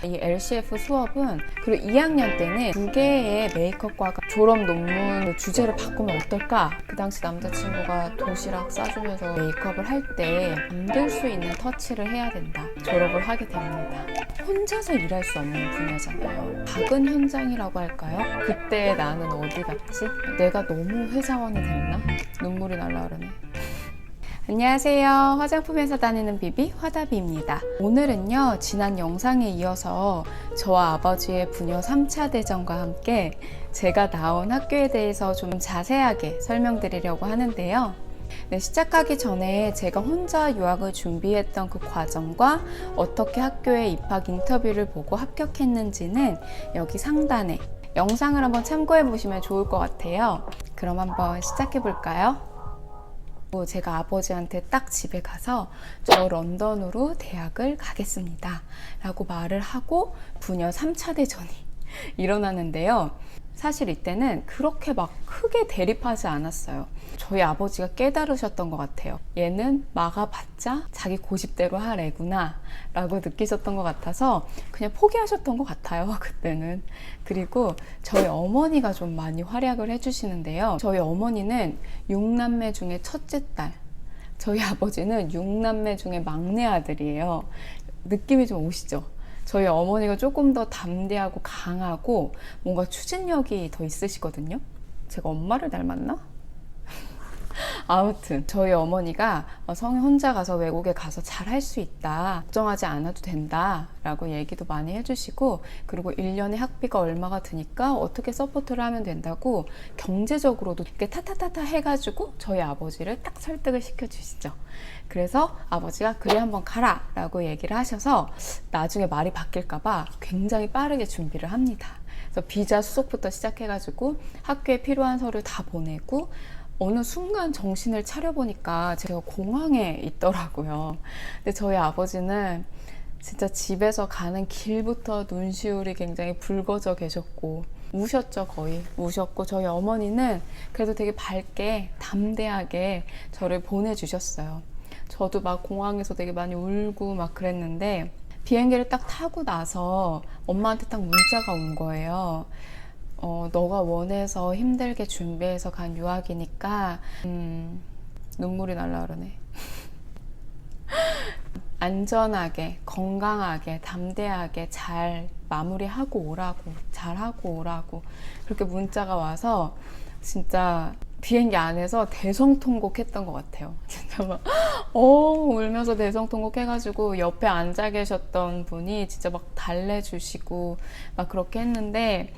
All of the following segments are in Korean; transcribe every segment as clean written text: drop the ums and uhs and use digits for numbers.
이 LCF 수업은 그리고 2학년 때는 2개의 메이크업과가 졸업 논문 주제를 바꾸면 어떨까? 그 당시 남자친구가 도시락 싸주면서 메이크업을 할 때 만들 수 있는 터치를 해야 된다. 졸업을 하게 됩니다. 혼자서 일할 수 없는 분야잖아요. 작은 현장이라고 할까요? 그때 나는 어디 갔지? 내가 너무 회사원이 됐나? 눈물이 날라 그러네. 안녕하세요. 화장품회사 다니는 비비 화다비입니다. 오늘은요, 지난 영상에 이어서 저와 아버지의 부녀 3차 대전과 함께 제가 나온 학교에 대해서 좀 자세하게 설명드리려고 하는데요. 네, 시작하기 전에 제가 혼자 유학을 준비했던 그 과정과 어떻게 학교에 입학 인터뷰를 보고 합격했는지는 여기 상단에 영상을 한번 참고해 보시면 좋을 것 같아요. 그럼 한번 시작해 볼까요? 제가 아버지한테 딱 집에 가서 저 런던으로 대학을 가겠습니다 라고 말을 하고 부녀 3차 대전이 일어나는데요. 사실 이때는 그렇게 막 크게 대립하지 않았어요. 저희 아버지가 깨달으셨던 것 같아요. 얘는 막아봤자 자기 고집대로 할 애구나 라고 느끼셨던 것 같아서 그냥 포기하셨던 것 같아요, 그때는. 그리고 저희 어머니가 좀 많이 활약을 해주시는데요. 저희 어머니는 6남매 중에 첫째 딸, 저희 아버지는 6남매 중에 막내 아들이에요. 느낌이 좀 오시죠? 저희 어머니가 조금 더 담대하고 강하고 뭔가 추진력이 더 있으시거든요. 제가 엄마를 닮았나? 아무튼 저희 어머니가 성이 혼자 가서 외국에 가서 잘 할 수 있다, 걱정하지 않아도 된다 라고 얘기도 많이 해주시고, 그리고 1년에 학비가 얼마가 드니까 어떻게 서포트를 하면 된다고 경제적으로도 이렇게 타타타타 해가지고 저희 아버지를 딱 설득을 시켜주시죠. 그래서 아버지가 그래 한번 가라 라고 얘기를 하셔서 나중에 말이 바뀔까봐 굉장히 빠르게 준비를 합니다. 그래서 비자 수속부터 시작해가지고 학교에 필요한 서류 다 보내고, 어느 순간 정신을 차려보니까 제가 공항에 있더라고요. 근데 저희 아버지는 진짜 집에서 가는 길부터 눈시울이 굉장히 붉어져 계셨고 우셨죠. 거의 우셨고, 저희 어머니는 그래도 되게 밝게 담대하게 저를 보내주셨어요. 저도 막 공항에서 되게 많이 울고 막 그랬는데, 비행기를 딱 타고 나서 엄마한테 딱 문자가 온 거예요. 너가 원해서 힘들게 준비해서 간 유학이니까 눈물이 날라 그러네. 안전하게, 건강하게, 담대하게 잘 마무리하고 오라고, 잘하고 오라고, 그렇게 문자가 와서 진짜 비행기 안에서 대성통곡했던 것 같아요. 진짜 막 울면서 대성통곡 해가지고 옆에 앉아 계셨던 분이 진짜 막 달래주시고 막 그렇게 했는데,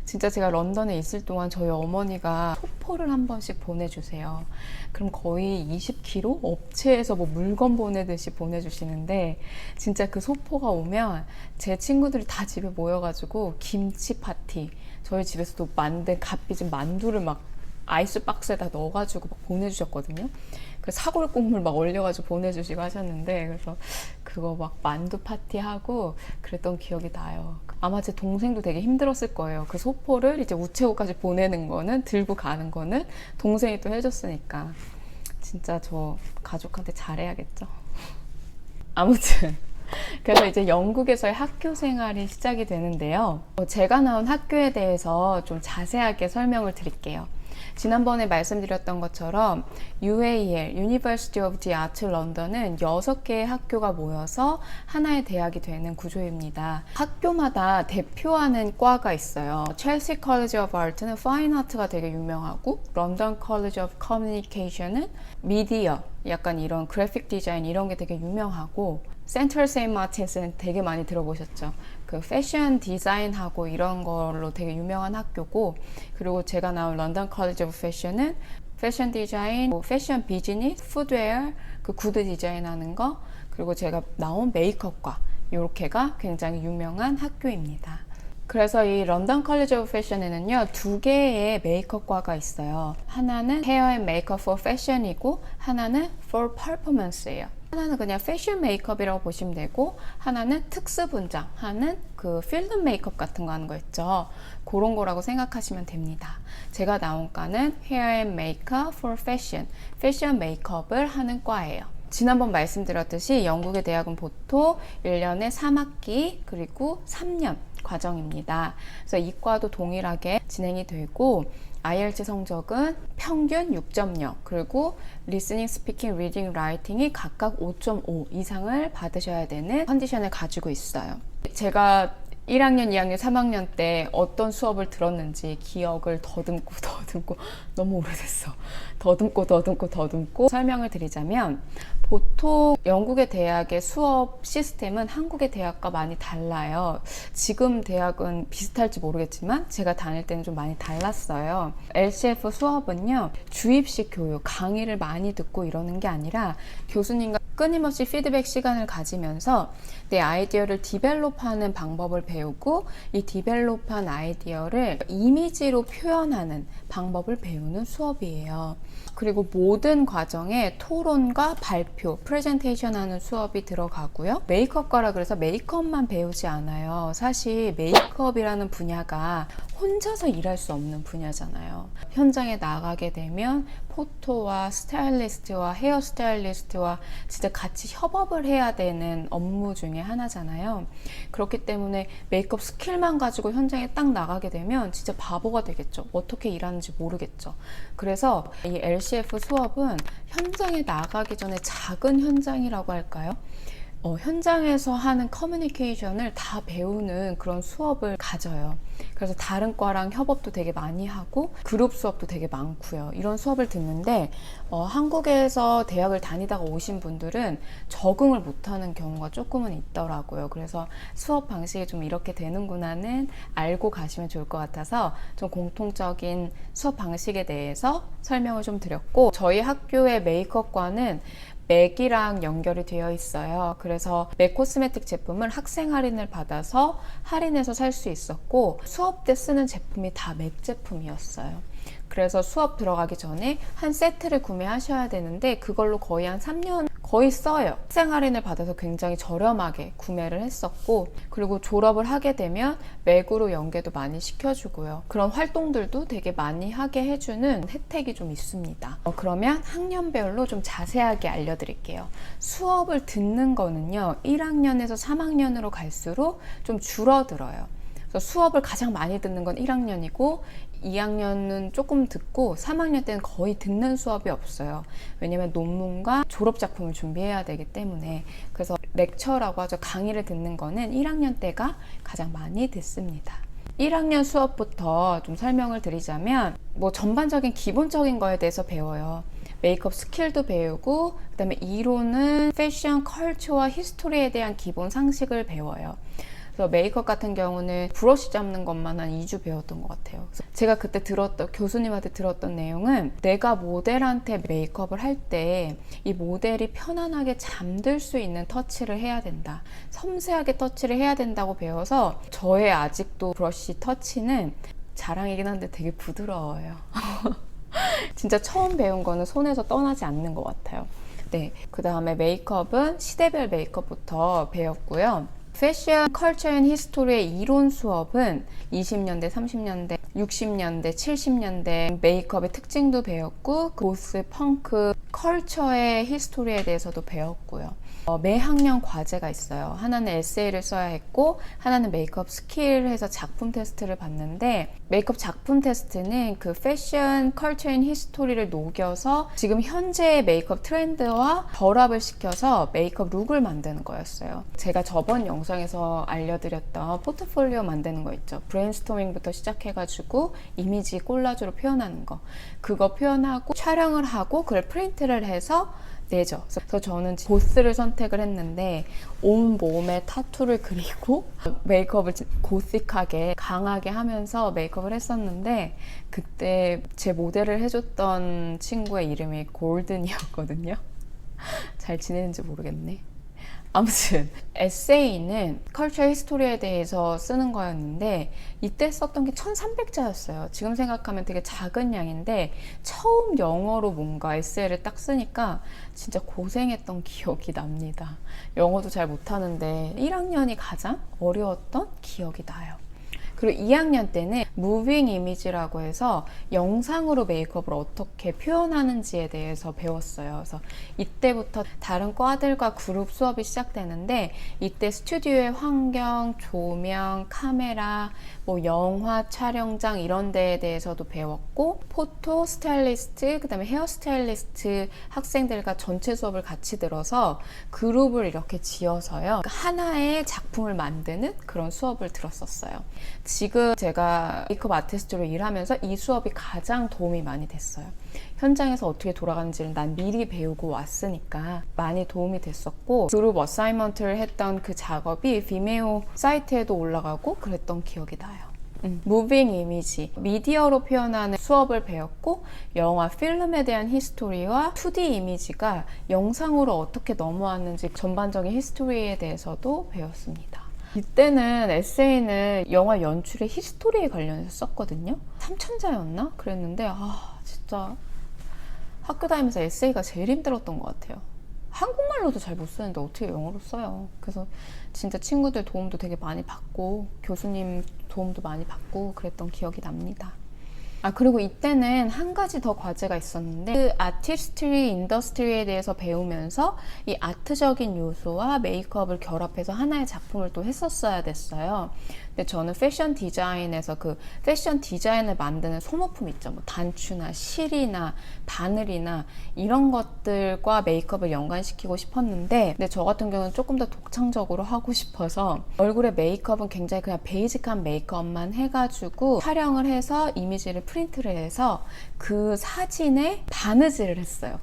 진짜 제가 런던에 있을 동안 저희 어머니가 소포를 한 번씩 보내주세요. 그럼 거의 20kg? 업체에서 뭐 물건 보내듯이 보내주시는데, 진짜 그 소포가 오면 제 친구들이 다 집에 모여가지고 김치 파티, 저희 집에서도 만든 갓 빚은 만두를 막 아이스박스에다 넣어가지고 막 보내주셨거든요. 그 사골 국물 막 얼려가지고 보내주시고 하셨는데, 그래서 그거 막 만두 파티하고 그랬던 기억이 나요. 아마 제 동생도 되게 힘들었을 거예요. 그 소포를 이제 우체국까지 보내는 거는, 들고 가는 거는 동생이 또 해줬으니까. 진짜 저 가족한테 잘해야겠죠. 아무튼 그래서 이제 영국에서의 학교 생활이 시작이 되는데요. 제가 나온 학교에 대해서 좀 자세하게 설명을 드릴게요. 지난번에 말씀드렸던 것처럼 UAL, University of the Arts London은 6개의 학교가 모여서 하나의 대학이 되는 구조입니다. 학교마다 대표하는 과가 있어요. 첼시 College of Art는 파인 아트가 되게 유명하고, 런던 College of Communication은 미디어, 약간 이런 그래픽 디자인 이런 게 되게 유명하고, 센트럴 세인트 마틴스는 되게 많이 들어보셨죠. 그 패션 디자인하고 이런 걸로 되게 유명한 학교고, 그리고 제가 나온 런던 컬리지 오브 패션은 패션 디자인, 패션 비즈니스, 푸드웨어, 그 구두 디자인하는 거, 그리고 제가 나온 메이크업과, 이렇게가 굉장히 유명한 학교입니다. 그래서 이 런던 컬리지 오브 패션에는요 2개의 메이크업과가 있어요. 하나는 헤어 앤 메이크업 for fashion이고, 하나는 for performance예요. 하나는 그냥 패션 메이크업이라고 보시면 되고, 하나는 특수 분장하는 그 필드 메이크업 같은 거 하는 거 있죠. 그런 거라고 생각하시면 됩니다. 제가 나온 과는 헤어 앤 메이크업 for fashion, 패션 메이크업을 하는 과예요. 지난번 말씀드렸듯이 영국의 대학은 보통 1년에 3학기 그리고 3년 과정입니다. 그래서 이과도 동일하게 진행이 되고 IELTS 성적은 평균 6.0 그리고 리스닝, 스피킹, 리딩, 라이팅이 각각 5.5 이상을 받으셔야 되는 컨디션을 가지고 있어요. 제가 1학년, 2학년, 3학년 때 어떤 수업을 들었는지 기억을 더듬고 너무 오래됐어. 더듬고 설명을 드리자면 보통 영국의 대학의 수업 시스템은 한국의 대학과 많이 달라요. 지금 대학은 비슷할지 모르겠지만 제가 다닐 때는 좀 많이 달랐어요. LCF 수업은요, 주입식 교육, 강의를 많이 듣고 이러는 게 아니라 교수님과 끊임없이 피드백 시간을 가지면서 내 아이디어를 디벨롭하는 방법을 배우고 이 디벨롭한 아이디어를 이미지로 표현하는 방법을 배우는 수업이에요. 그리고 모든 과정에 토론과 발표, 프레젠테이션 하는 수업이 들어가고요. 메이크업과라 그래서 메이크업만 배우지 않아요. 사실 메이크업이라는 분야가 혼자서 일할 수 없는 분야잖아요. 현장에 나가게 되면 포토와 스타일리스트와 헤어 스타일리스트와 진짜 같이 협업을 해야 되는 업무 중에 하나잖아요. 그렇기 때문에 메이크업 스킬만 가지고 현장에 딱 나가게 되면 진짜 바보가 되겠죠. 어떻게 일하는지 모르겠죠. 그래서 이 LCF 수업은 현장에 나가기 전에 작은 현장이라고 할까요? 현장에서 하는 커뮤니케이션을 다 배우는 그런 수업을 가져요. 그래서 다른 과랑 협업도 되게 많이 하고 그룹 수업도 되게 많고요. 이런 수업을 듣는데 한국에서 대학을 다니다가 오신 분들은 적응을 못하는 경우가 조금은 있더라고요. 그래서 수업 방식이 좀 이렇게 되는구나는 알고 가시면 좋을 것 같아서 좀 공통적인 수업 방식에 대해서 설명을 좀 드렸고, 저희 학교의 메이크업과는 맥이랑 연결이 되어 있어요. 그래서 맥 코스메틱 제품을 학생 할인을 받아서 할인해서 살 수 있었고, 수업 때 쓰는 제품이 다 맥 제품이었어요. 그래서 수업 들어가기 전에 한 세트를 구매하셔야 되는데 그걸로 거의 한 3년 거의 써요. 학생 할인을 받아서 굉장히 저렴하게 구매를 했었고, 그리고 졸업을 하게 되면 맥으로 연계도 많이 시켜주고요. 그런 활동들도 되게 많이 하게 해주는 혜택이 좀 있습니다. 그러면 학년별로 좀 자세하게 알려드릴게요. 수업을 듣는 거는요, 1학년에서 3학년으로 갈수록 좀 줄어들어요. 그래서 수업을 가장 많이 듣는 건 1학년이고 2학년은 조금 듣고 3학년 때는 거의 듣는 수업이 없어요. 왜냐면 논문과 졸업작품을 준비해야 되기 때문에. 그래서 렉처라고 하죠. 강의를 듣는 거는 1학년 때가 가장 많이 듣습니다. 1학년 수업부터 좀 설명을 드리자면 전반적인 기본적인 거에 대해서 배워요. 메이크업 스킬도 배우고, 그 다음에 이론은 패션, 컬처와 히스토리에 대한 기본 상식을 배워요. 그래서 메이크업 같은 경우는 브러쉬 잡는 것만 한 2주 배웠던 것 같아요. 제가 그때 교수님한테 들었던 내용은, 내가 모델한테 메이크업을 할 때 이 모델이 편안하게 잠들 수 있는 터치를 해야 된다. 섬세하게 터치를 해야 된다고 배워서, 저의 아직도 브러쉬 터치는 자랑이긴 한데 되게 부드러워요. 진짜 처음 배운 거는 손에서 떠나지 않는 것 같아요. 네, 그 다음에 메이크업은 시대별 메이크업부터 배웠고요. 패션, 컬처 앤 히스토리의 이론 수업은 20년대, 30년대, 60년대, 70년대 메이크업의 특징도 배웠고, 고스, 펑크, 컬처의 히스토리에 대해서도 배웠고요. 매 학년 과제가 있어요. 하나는 에세이를 써야 했고, 하나는 메이크업 스킬 해서 작품 테스트를 봤는데, 메이크업 작품 테스트는 그 패션, 컬처 앤 히스토리를 녹여서 지금 현재의 메이크업 트렌드와 결합을 시켜서 메이크업 룩을 만드는 거였어요. 제가 저번 영상에서 알려드렸던 포트폴리오 만드는 거 있죠. 브레인스토밍부터 시작해가지고 이미지 콜라주로 표현하는 거, 그거 표현하고 촬영을 하고 그걸 프린트를 해서 내죠. 그래서 저는 보스를 선택을 했는데 온 몸에 타투를 그리고 메이크업을 고식하게 강하게 하면서 메이크업을 했었는데, 그때 제 모델을 해줬던 친구의 이름이 골든이었거든요. 잘 지내는지 모르겠네. 아무튼 에세이는 컬처 히스토리에 대해서 쓰는 거였는데, 이때 썼던 게 1300자였어요. 지금 생각하면 되게 작은 양인데, 처음 영어로 뭔가 에세이를 딱 쓰니까 진짜 고생했던 기억이 납니다. 영어도 잘 못하는데 1학년이 가장 어려웠던 기억이 나요. 그리고 2학년 때는 무빙 이미지라고 해서 영상으로 메이크업을 어떻게 표현하는지에 대해서 배웠어요. 그래서 이때부터 다른 과들과 그룹 수업이 시작되는데, 이때 스튜디오의 환경, 조명, 카메라, 뭐 영화 촬영장 이런 데에 대해서도 배웠고, 포토 스타일리스트, 그 다음에 헤어 스타일리스트 학생들과 전체 수업을 같이 들어서 그룹을 이렇게 지어서요, 하나의 작품을 만드는 그런 수업을 들었었어요. 지금 제가 메이크업 아티스트로 일하면서 이 수업이 가장 도움이 많이 됐어요. 현장에서 어떻게 돌아가는지를 난 미리 배우고 왔으니까 많이 도움이 됐었고, 그룹 어사이먼트를 했던 그 작업이 비메오 사이트에도 올라가고 그랬던 기억이 나요. 무빙 이미지, 미디어로 표현하는 수업을 배웠고, 영화, 필름에 대한 히스토리와 2D 이미지가 영상으로 어떻게 넘어왔는지 전반적인 히스토리에 대해서도 배웠습니다. 이때는 에세이는 영화 연출의 히스토리에 관련해서 썼거든요. 삼천자였나? 그랬는데 진짜 학교 다니면서 에세이가 제일 힘들었던 것 같아요. 한국말로도 잘 못 쓰는데 어떻게 영어로 써요. 그래서 진짜 친구들 도움도 되게 많이 받고 교수님 도움도 많이 받고 그랬던 기억이 납니다. 그리고 이때는 한 가지 더 과제가 있었는데, 그 아티스트리 인더스트리에 대해서 배우면서 이 아트적인 요소와 메이크업을 결합해서 하나의 작품을 또 했었어야 됐어요. 근데 저는 패션 디자인에서 그 패션 디자인을 만드는 소모품 있죠. 뭐 단추나 실이나 바늘이나 이런 것들과 메이크업을 연관시키고 싶었는데, 근데 저 같은 경우는 조금 더 독창적으로 하고 싶어서 얼굴에 메이크업은 굉장히 그냥 베이직한 메이크업만 해가지고 촬영을 해서 이미지를 프린트를 해서 그 사진에 바느질을 했어요.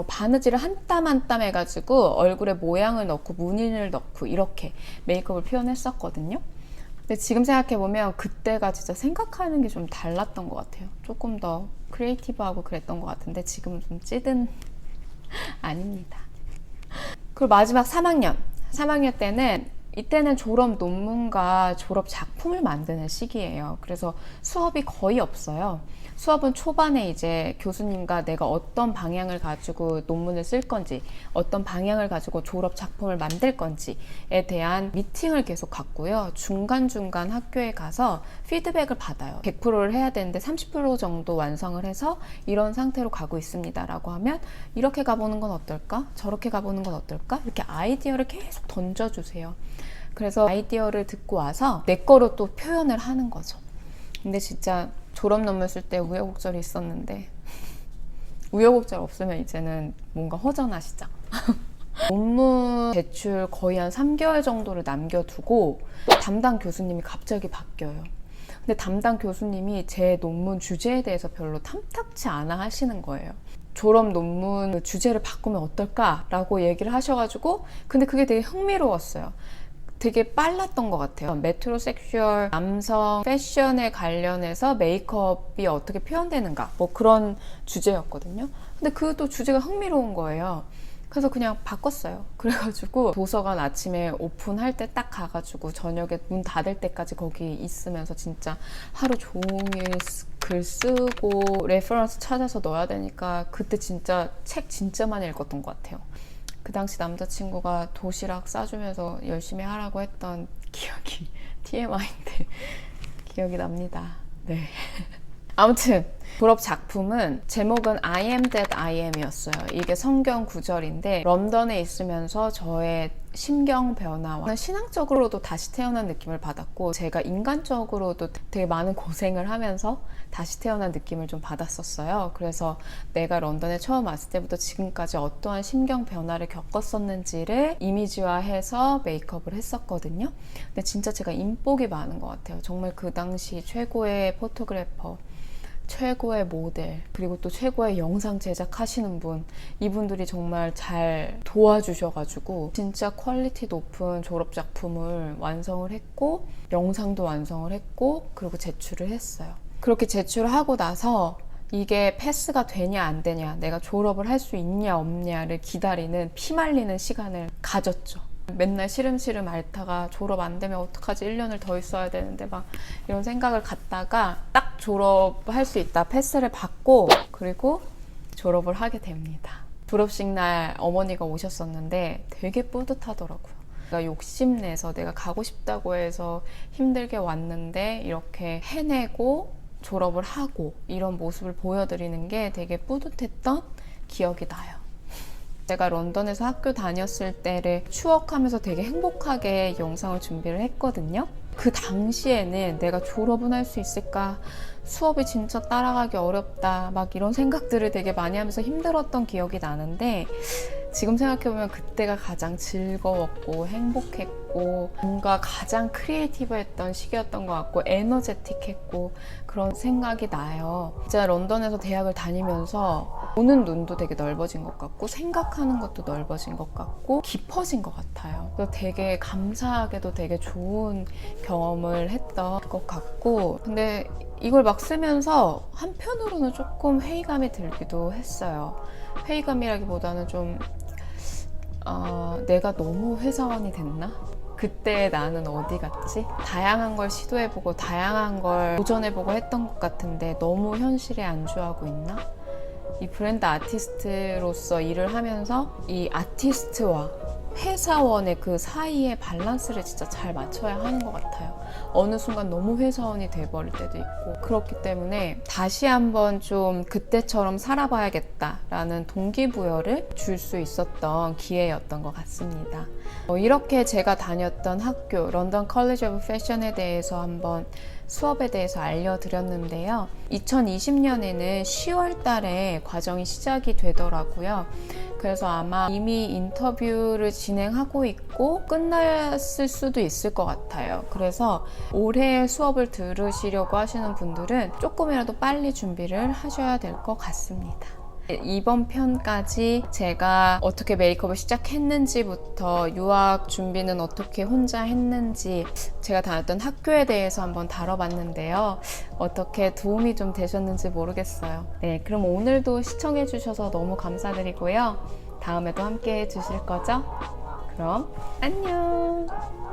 바느질을 한 땀 한 땀 해가지고 얼굴에 모양을 넣고 무늬를 넣고 이렇게 메이크업을 표현했었거든요. 근데 지금 생각해보면 그때가 진짜 생각하는 게 좀 달랐던 것 같아요. 조금 더 크리에이티브하고 그랬던 것 같은데 지금은 좀 찌든 아닙니다. 그리고 마지막 3학년 때는, 이때는 졸업 논문과 졸업 작품을 만드는 시기예요. 그래서 수업이 거의 없어요. 수업은 초반에 이제 교수님과 내가 어떤 방향을 가지고 논문을 쓸 건지, 어떤 방향을 가지고 졸업 작품을 만들 건지에 대한 미팅을 계속 갖고요. 중간중간 학교에 가서 피드백을 받아요. 100%를 해야 되는데 30% 정도 완성을 해서 이런 상태로 가고 있습니다 라고 하면, 이렇게 가보는 건 어떨까? 저렇게 가보는 건 어떨까? 이렇게 아이디어를 계속 던져주세요. 그래서 아이디어를 듣고 와서 내 거로 또 표현을 하는 거죠. 근데 진짜 졸업 논문 쓸 때 우여곡절이 있었는데 우여곡절 없으면 이제는 뭔가 허전하시죠? 논문 제출 거의 한 3개월 정도를 남겨두고 담당 교수님이 갑자기 바뀌어요. 근데 담당 교수님이 제 논문 주제에 대해서 별로 탐탁치 않아 하시는 거예요. 졸업 논문 주제를 바꾸면 어떨까라고 얘기를 하셔가지고, 근데 그게 되게 흥미로웠어요. 되게 빨랐던 것 같아요. 메트로섹슈얼 남성 패션에 관련해서 메이크업이 어떻게 표현되는가, 뭐 그런 주제였거든요. 근데 그것도 주제가 흥미로운 거예요. 그래서 그냥 바꿨어요. 그래가지고 도서관 아침에 오픈할 때 딱 가가지고 저녁에 문 닫을 때까지 거기 있으면서 진짜 하루 종일 글 쓰고 레퍼런스 찾아서 넣어야 되니까 그때 진짜 책 진짜 많이 읽었던 것 같아요. 그 당시 남자친구가 도시락 싸주면서 열심히 하라고 했던 기억이 TMI인데 기억이 납니다. 네. 아무튼 졸업 작품은 제목은 I am that I am 이었어요. 이게 성경 구절인데, 런던에 있으면서 저의 심경 변화와 신앙적으로도 다시 태어난 느낌을 받았고, 제가 인간적으로도 되게 많은 고생을 하면서 다시 태어난 느낌을 좀 받았었어요. 그래서 내가 런던에 처음 왔을 때부터 지금까지 어떠한 심경 변화를 겪었었는지를 이미지화해서 메이크업을 했었거든요. 근데 진짜 제가 인복이 많은 것 같아요. 정말 그 당시 최고의 포토그래퍼, 최고의 모델, 그리고 또 최고의 영상 제작하시는 분, 이분들이 정말 잘 도와주셔가지고 진짜 퀄리티 높은 졸업작품을 완성을 했고, 영상도 완성을 했고, 그리고 제출을 했어요. 그렇게 제출을 하고 나서 이게 패스가 되냐 안 되냐, 내가 졸업을 할 수 있냐 없냐를 기다리는 피말리는 시간을 가졌죠. 맨날 시름시름 앓다가 졸업 안 되면 어떡하지, 1년을 더 있어야 되는데 막 이런 생각을 갖다가 딱 졸업할 수 있다 패스를 받고, 그리고 졸업을 하게 됩니다. 졸업식 날 어머니가 오셨었는데 되게 뿌듯하더라고요. 내가 욕심내서 내가 가고 싶다고 해서 힘들게 왔는데 이렇게 해내고 졸업을 하고 이런 모습을 보여드리는 게 되게 뿌듯했던 기억이 나요. 제가 런던에서 학교 다녔을 때를 추억하면서 되게 행복하게 영상을 준비를 했거든요. 그 당시에는 내가 졸업은 할 수 있을까? 수업이 진짜 따라가기 어렵다. 막 이런 생각들을 되게 많이 하면서 힘들었던 기억이 나는데 지금 생각해보면 그때가 가장 즐거웠고 행복했고 뭔가 가장 크리에이티브했던 시기였던 것 같고 에너제틱했고 그런 생각이 나요. 진짜 런던에서 대학을 다니면서 보는 눈도 되게 넓어진 것 같고 생각하는 것도 넓어진 것 같고 깊어진 것 같아요. 그래서 되게 감사하게도 되게 좋은 경험을 했던 것 같고 근데 이걸 막 쓰면서 한편으로는 조금 회의감이 들기도 했어요. 회의감이라기보다는 좀 내가 너무 회사원이 됐나? 그때 나는 어디 갔지? 다양한 걸 시도해보고 다양한 걸 도전해보고 했던 것 같은데 너무 현실에 안주하고 있나? 이 브랜드 아티스트로서 일을 하면서 이 아티스트와 회사원의 그 사이의 밸런스를 진짜 잘 맞춰야 하는 것 같아요. 어느 순간 너무 회사원이 돼버릴 때도 있고 그렇기 때문에 다시 한번 좀 그때처럼 살아봐야겠다라는 동기부여를 줄 수 있었던 기회였던 것 같습니다. 이렇게 제가 다녔던 학교 런던 컬리지 오브 패션에 대해서 한번 수업에 대해서 알려드렸는데요. 2020년에는 10월 달에 과정이 시작이 되더라고요. 그래서 아마 이미 인터뷰를 진행하고 있고 끝났을 수도 있을 것 같아요. 그래서 올해 수업을 들으시려고 하시는 분들은 조금이라도 빨리 준비를 하셔야 될 것 같습니다. 이번 편까지 제가 어떻게 메이크업을 시작했는지부터 유학 준비는 어떻게 혼자 했는지 제가 다녔던 학교에 대해서 한번 다뤄봤는데요. 어떻게 도움이 좀 되셨는지 모르겠어요. 네, 그럼 오늘도 시청해주셔서 너무 감사드리고요. 다음에도 함께 해주실 거죠? 그럼 안녕!